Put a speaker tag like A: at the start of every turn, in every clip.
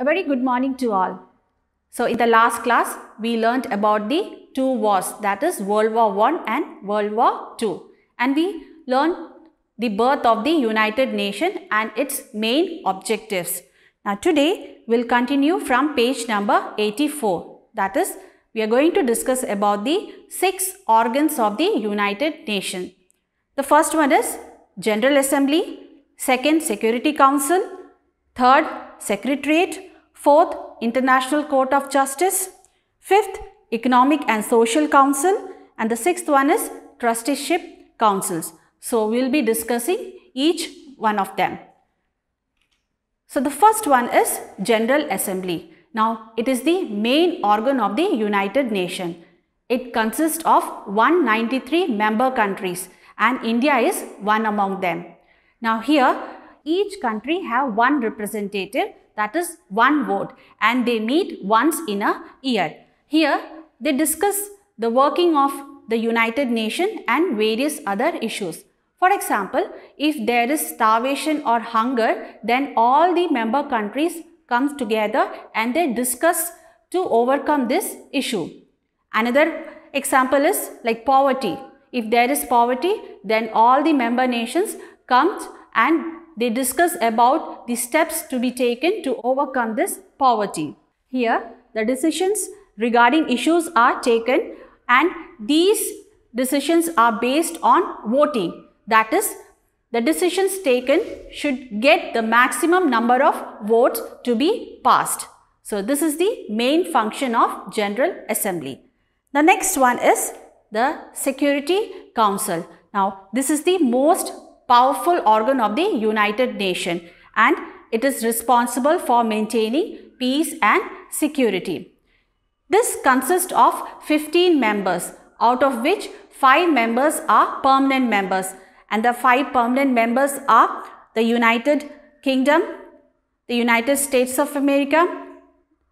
A: A very good morning to all. So in the last class, we learnt about the two wars, that is World War I and World War II. And we learned the birth of the United Nations and its main objectives. Now today, we'll continue from page number 84. That is, we are going to discuss about the 6 organs of the United Nations. The first one is General Assembly, second Security Council, third Secretariat, fourth International Court of Justice, fifth Economic and Social Council, and the sixth one is Trusteeship Councils. So we will be discussing each one of them. So the first one is General Assembly. Now it is the main organ of the United Nations. It consists of 193 member countries and India is one among them. Now here each country have one representative, that is one vote, and they meet once in a year. Here they discuss the working of the United Nations and various other issues. For example, if there is starvation or hunger, then all the member countries come together and they discuss to overcome this issue. Another example is like poverty. If there is poverty, then all the member nations come and they discuss about the steps to be taken to overcome this poverty. Here, the decisions regarding issues are taken and these decisions are based on voting. That is, the decisions taken should get the maximum number of votes to be passed. So, this is the main function of General Assembly. The next one is the Security Council. Now, this is the most powerful organ of the United Nations and it is responsible for maintaining peace and security. This consists of 15 members, out of which 5 members are permanent members, and the 5 permanent members are the United Kingdom, the United States of America,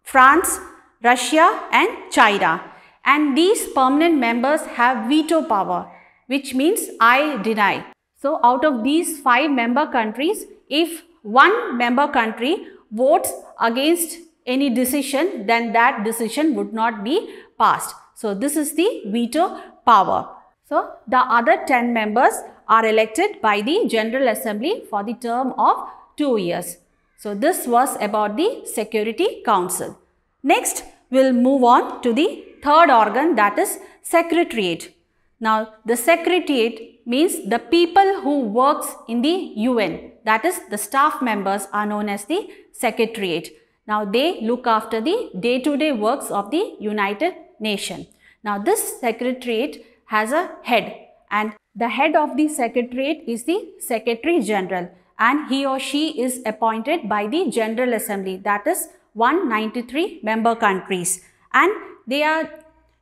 A: France, Russia and China. And these permanent members have veto power, which means I deny. So, out of these 5 member countries, if one member country votes against any decision, then that decision would not be passed. So, this is the veto power. So, the other 10 members are elected by the General Assembly for the term of 2 years. So, this was about the Security Council. Next, we will move on to the third organ, that is Secretariat. Now, the Secretariat means the people who works in the UN, that is the staff members are known as the Secretariat. Now, they look after the day-to-day works of the United Nations. Now, this Secretariat has a head and the head of the Secretariat is the Secretary General and he or she is appointed by the General Assembly, that is 193 member countries, and they are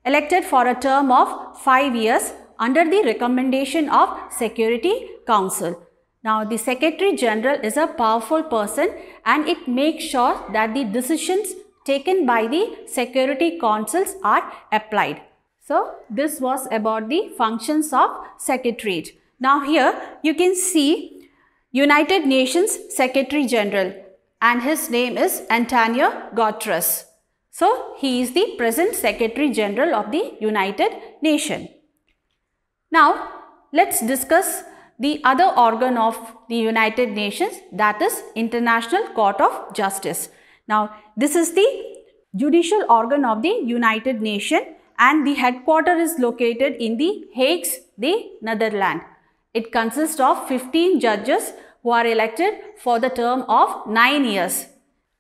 A: elected for a term of 5 years under the recommendation of Security Council. Now, the Secretary General is a powerful person and it makes sure that the decisions taken by the Security Councils are applied. So, this was about the functions of Secretariat. Now, here you can see United Nations Secretary General and his name is Antonio Guterres. So, he is the present Secretary General of the United Nations. Now, let's discuss the other organ of the United Nations, that is International Court of Justice. Now, this is the judicial organ of the United Nations and the headquarters is located in the Hague, the Netherlands. It consists of 15 judges who are elected for the term of 9 years.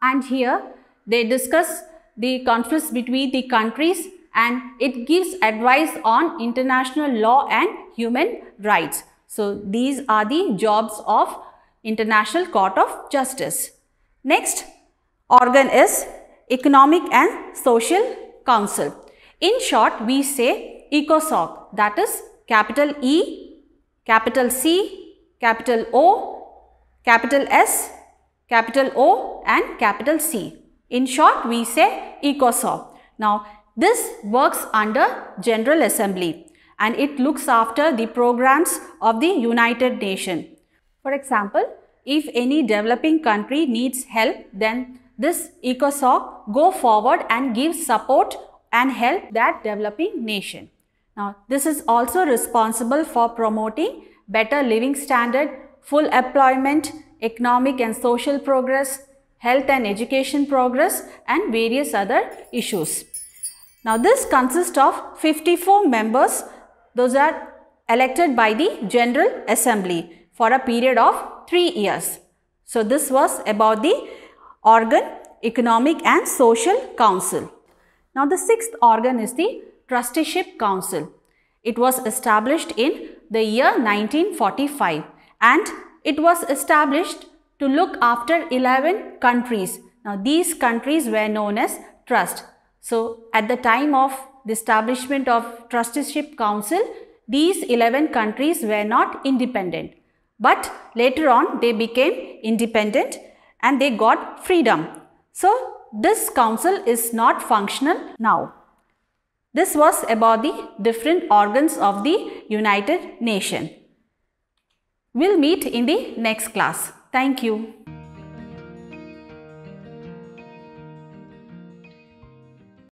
A: And here they discuss the conflicts between the countries and it gives advice on international law and human rights. So, these are the jobs of International Court of Justice. Next organ is Economic and Social Council. In short, we say ECOSOC, that is capital E, capital C, capital O, capital S, capital O and capital C. In short, we say ECOSOC. Now, this works under General Assembly and it looks after the programs of the United Nations. For example, if any developing country needs help, then this ECOSOC go forward and give support and help that developing nation. Now, this is also responsible for promoting better living standard, full employment, economic and social progress, health and education progress, and various other issues. Now, this consists of 54 members. Those are elected by the General Assembly for a period of 3 years. So, this was about the organ, Economic and Social Council. Now, the sixth organ is the Trusteeship Council. It was established in the year 1945 and it was established to look after 11 countries. Now, these countries were known as trust. So, at the time of the establishment of Trusteeship Council, these 11 countries were not independent. But later on, they became independent and they got freedom. So, this council is not functional now. This was about the different organs of the United Nations. We'll meet in the next class. Thank you.